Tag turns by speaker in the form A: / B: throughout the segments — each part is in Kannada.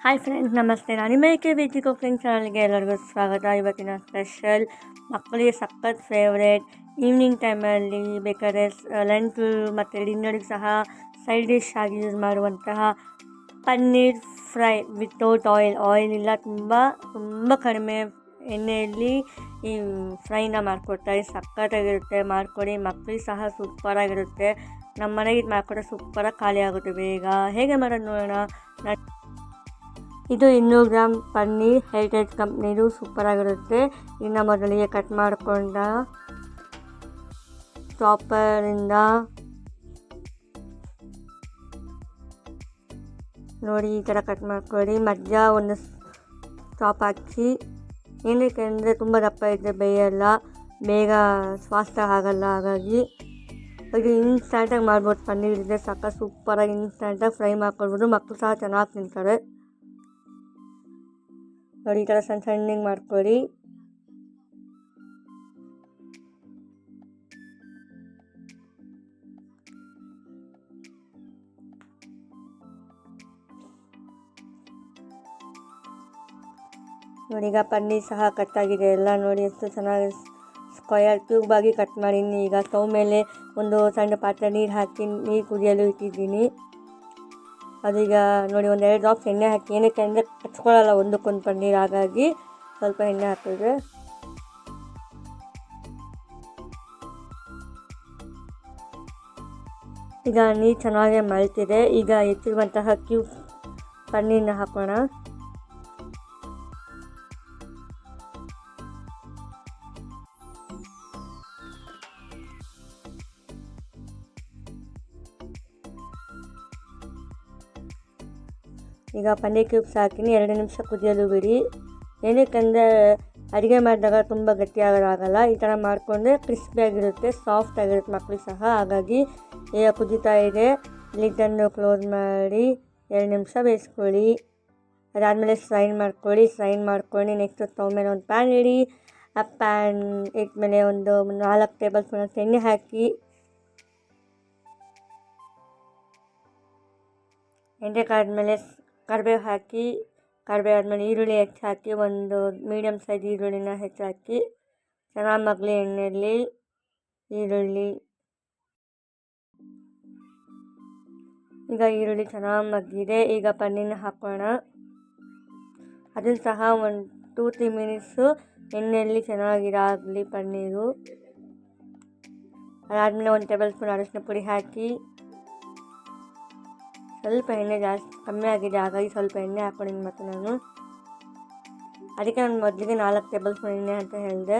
A: ಹಾಯ್ ಫ್ರೆಂಡ್ಸ್, ನಮಸ್ತೆ. ನಾನು ನಿಮ್ಮ ವೇದಿ ಕುಕಿಂಗ್ ಚಾನಲ್ಗೆ ಎಲ್ಲರಿಗೂ ಸ್ವಾಗತ. ಇವತ್ತಿನ ಸ್ಪೆಷಲ್ ಮಕ್ಕಳಿಗೆ ಸಖತ್ ಫೇವ್ರೇಟ್. ಈವ್ನಿಂಗ್ ಟೈಮಲ್ಲಿ ಬೇಕಾದ್ರೆ ಲಂಚ್ ಮತ್ತು ಡಿನ್ನರ್ಗೆ ಸಹ ಸೈಡ್ ಡಿಶ್ ಆಗಿ ಯೂಸ್ ಮಾಡುವಂತಹ ಪನ್ನೀರ್ ಫ್ರೈ ವಿತೌಟ್ ಆಯಿಲ್ ಇಲ್ಲ, ತುಂಬ ಕಡಿಮೆ ಎಣ್ಣೆಯಲ್ಲಿ ಈ ಫ್ರೈನ ಮಾಡಿಕೊಡ್ತಾರೆ. ಸಖತ್ತಾಗಿರುತ್ತೆ, ಮಾಡಿಕೊಡಿ. ಮಕ್ಕಳಿಗೆ ಸಹ ಸೂಪರಾಗಿರುತ್ತೆ. ನಮ್ಮ ಮನೆಗೆ ಇದು ಮಾಡಿಕೊಟ್ರೆ ಸೂಪರಾಗಿ ಖಾಲಿ ಆಗುತ್ತೆ ಬೇಗ. ಹೇಗೆ ಮಾಡೋದು ನೋಡೋಣ. ಇದು 200 ಗ್ರಾಮ್ ಪನ್ನೀರ್, ಹೆರಿಟೇಜ್ ಕಂಪ್ನಿದು, ಸೂಪರಾಗಿರುತ್ತೆ. ಇನ್ನು ಮೊದಲಿಗೆ ಕಟ್ ಮಾಡಿಕೊಂಡ ಚಾಪರಿಂದ ನೋಡಿ ಈ ಥರ ಕಟ್ ಮಾಡ್ಕೊಳ್ಳಿ. ಮಧ್ಯ ಒಂದು ಚಾಪ್ ಹಾಕಿ, ಏನಕ್ಕೆ ಅಂದರೆ ತುಂಬ ದಪ್ಪ ಇದ್ದರೆ ಬೇಯಲ್ಲ, ಬೇಗ ಸ್ವಾಸ್ಥ ಆಗಲ್ಲ. ಹಾಗಾಗಿ ಇದು ಇನ್ಸ್ಟಂಟಾಗಿ ಮಾಡ್ಬೋದು. ಪನ್ನೀರ್ ಇದ್ದರೆ ಸಾಕು, ಸೂಪರಾಗಿ ಇನ್ಸ್ಟಂಟಾಗಿ ಫ್ರೈ ಮಾಡ್ಕೊಳ್ಬೋದು. ಮಕ್ಕಳು ಸಹ ಚೆನ್ನಾಗಿ ತಿಂತಾರೆ. ನೋಡಿ ಈ ಥರ ಸಣ್ಣಗೆ ಮಾಡ್ಕೊಳ್ಳಿ. ನೋಡಿ ಈಗ ಪನ್ನೀರ್ ಸಹ ಕಟ್ಟಾಗಿದೆ ಎಲ್ಲ. ನೋಡಿ ಎಷ್ಟು ಚೆನ್ನಾಗಿ ಸ್ಕ್ವಯರ್ ಕ್ಯೂಬ್ ಆಗಿ ಕಟ್ ಮಾಡೀನಿ. ಈಗ ಸ್ಟವ್ ಮೇಲೆ ಒಂದು ಸಣ್ಣ ಪಾತ್ರೆ ನೀರು ಹಾಕಿ ನೀರು ಕುದಿಯಲು ಇಟ್ಟಿದ್ದೀನಿ. ಅದೀಗ ನೋಡಿ ಒಂದು 2 ಡ್ರಾಪ್ಸ್ ಎಣ್ಣೆ ಹಾಕಿ, ಏನಕ್ಕೆ ಅಂದರೆ ಹಚ್ಕೊಳ್ಳಲ್ಲ ಒಂದಕ್ಕೊಂದು ಪನ್ನೀರ್, ಹಾಗಾಗಿ ಸ್ವಲ್ಪ ಎಣ್ಣೆ ಹಾಕಿದ್ರೆ. ಈಗ ನೀರು ಚೆನ್ನಾಗಿ ಮಳ್ತಿದೆ. ಈಗ ಹೆಚ್ಚಿರುವಂತಹ ಕ್ಯೂಬ್ ಪನ್ನೀರನ್ನ ಹಾಕೋಣ. ಈಗ ಪನ್ನೀರ್ ಕ್ಯೂಬ್ಸ್ ಹಾಕಿನಿ. 2 ನಿಮಿಷ ಕುದಿಯಲು ಬಿಡಿ. ಏನಕ್ಕೆಂದರೆ ಅಡುಗೆ ಮಾಡಿದಾಗ ತುಂಬ ಗಟ್ಟಿಯಾಗಲ್ಲ. ಈ ಥರ ಮಾಡಿಕೊಂಡ್ರೆ ಕ್ರಿಸ್ಪಿಯಾಗಿರುತ್ತೆ, ಸಾಫ್ಟ್ ಆಗಿರುತ್ತೆ ಮಕ್ಕಳಿಗೆ ಸಹ. ಹಾಗಾಗಿ ಈಗ ಕುದೀತಾ ಇದೆ. ಲಿಡ್ಡನ್ನು ಕ್ಲೋಸ್ ಮಾಡಿ 2 ನಿಮಿಷ ಬೇಯಿಸ್ಕೊಳ್ಳಿ. ಅದಾದಮೇಲೆ ಸ್ಟ್ರೈನ್ ಮಾಡ್ಕೊಳ್ಳಿ. ನೆಕ್ಸ್ಟ್ ಸ್ಟವ್ ಮೇಲೆ ಒಂದು ಪ್ಯಾನ್ ಇಡಿ. ಆ ಪ್ಯಾನ್ ಇಟ್ಮೇಲೆ ಒಂದು 4 ಟೇಬಲ್ ಸ್ಪೂನ್ ಎಣ್ಣೆ ಹಾಕಿ, ಎಣ್ಣೆ ಕಾದ್ಮೇಲೆ ಕರಿಬೇವು ಹಾಕಿ, ಕರಿಬೇವು ಆದಮೇಲೆ ಈರುಳ್ಳಿ ಹಾಕಿ, ಒಂದು ಮೀಡಿಯಮ್ ಸೈಜ್ ಈರುಳ್ಳಿನ ಹೆಚ್ಚಾಕಿ ಚೆನ್ನಾಗಿ ಮಗ್ಲಿ ಎಣ್ಣೆಯಲ್ಲಿ. ಈರುಳ್ಳಿ ಈಗ ಈರುಳ್ಳಿ ಚೆನ್ನಾಗಿ ಮಗ್ಗಿದೆ. ಈಗ ಪನ್ನೀರನ್ನ ಹಾಕೋಣ. ಅದನ್ನು ಸಹ ಒಂದು 2-3 ಮಿನಿಟ್ಸು ಎಣ್ಣೆಯಲ್ಲಿ ಚೆನ್ನಾಗಿರಾಗಲಿ ಪನ್ನೀರು. ಅದಾದಮೇಲೆ 1 ಟೇಬಲ್ ಸ್ಪೂನ್ ಅರಿಶಿನ ಪುಡಿ ಹಾಕಿ, ಸ್ವಲ್ಪ ಎಣ್ಣೆ ಕಮ್ಮಿ ಆಗಿದೆ, ಹಾಗಾಗಿ ಸ್ವಲ್ಪ ಎಣ್ಣೆ ಹಾಕ್ಕೊಂಡಿದ್ದೀನಿ ಮತ್ತು ನಾನು. ಅದಕ್ಕೆ ನಾನು ಮೊದಲಿಗೆ 4 ಟೇಬಲ್ ಸ್ಪೂನ್ ಎಣ್ಣೆ ಅಂತ ಹೇಳಿದೆ.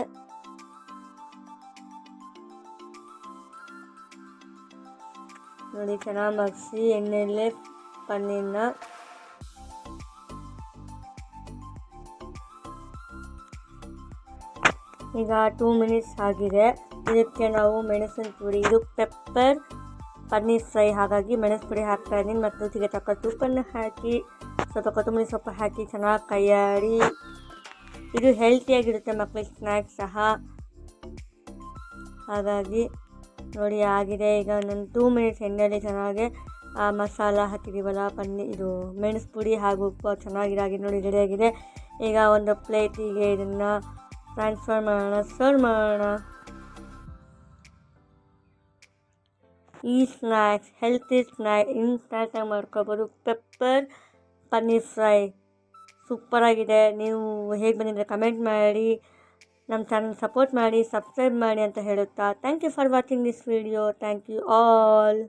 A: ನೋಡಿ ಚೆನ್ನಾಗಿ ಮಗ್ಸಿ ಎಣ್ಣೆಯಲ್ಲೇ ಪನ್ನೀರನ್ನ. ಈಗ 2 ಮಿನಿಟ್ಸ್ ಆಗಿದೆ. ಇದಕ್ಕೆ ನಾವು ಮೆಣಸಿನ ಪುಡಿ, ಇದು ಪೆಪ್ಪರ್ ಪನ್ನೀರ್ ಫ್ರೈ, ಹಾಗಾಗಿ ಮೆಣಸು ಪುಡಿ ಹಾಕ್ತಾ ಇದ್ದೀನಿ. ಮತ್ತು ರುಚಿಗೆ ತಕ್ಕಷ್ಟು ಉಪ್ಪನ್ನು ಹಾಕಿ, ಸ್ವಲ್ಪ ಕೊತ್ತಂಬರಿ ಸೊಪ್ಪು ಹಾಕಿ ಚೆನ್ನಾಗಿ ಕೈಯಾಡಿ. ಇದು ಹೆಲ್ತಿಯಾಗಿರುತ್ತೆ ಮಕ್ಕಳಿಗೆ ಸ್ನ್ಯಾಕ್ಸ್ ಸಹ. ಹಾಗಾಗಿ ನೋಡಿ ಆಗಿದೆ. ಈಗ ನಾನು 2 ಮಿನಿಟ್ಸ್ ಎಣ್ಣೆಯಲ್ಲಿ ಚೆನ್ನಾಗಿ ಮಸಾಲ ಹಾಕಿದ್ದೀವಲ್ಲ, ಇದು ಮೆಣಸು ಪುಡಿ ಹಾಗೂ ಉಪ್ಪು ಚೆನ್ನಾಗಿರಾಗಿದೆ. ನೋಡಿ ರೆಡಿಯಾಗಿದೆ. ಈಗ ಒಂದು ಪ್ಲೇಟಿಗೆ ಇದನ್ನು ಟ್ರಾನ್ಸ್ಫರ್ ಮಾಡೋಣ, ಸರ್ವ್ ಮಾಡೋಣ. ಈ ಸ್ನ್ಯಾಕ್ಸ್ ಹೆಲ್ತಿ ಸ್ನ್ಯಾಕ್ ಇನ್ಸ್ಟಂಟಾಗಿ ಮಾಡ್ಕೋಬೋದು. ಪೆಪ್ಪರ್ ಪನ್ನೀರ್ ಫ್ರೈ ಸೂಪರಾಗಿದೆ. ನೀವು ಹೇಗೆ ಬಂದಿದ್ರೆ ಕಮೆಂಟ್ ಮಾಡಿ, ನಮ್ಮ ಚಾನಲ್ ಸಪೋರ್ಟ್ ಮಾಡಿ, ಸಬ್ಸ್ಕ್ರೈಬ್ ಮಾಡಿ ಅಂತ ಹೇಳುತ್ತಾ, thank you for watching this video. Thank you all.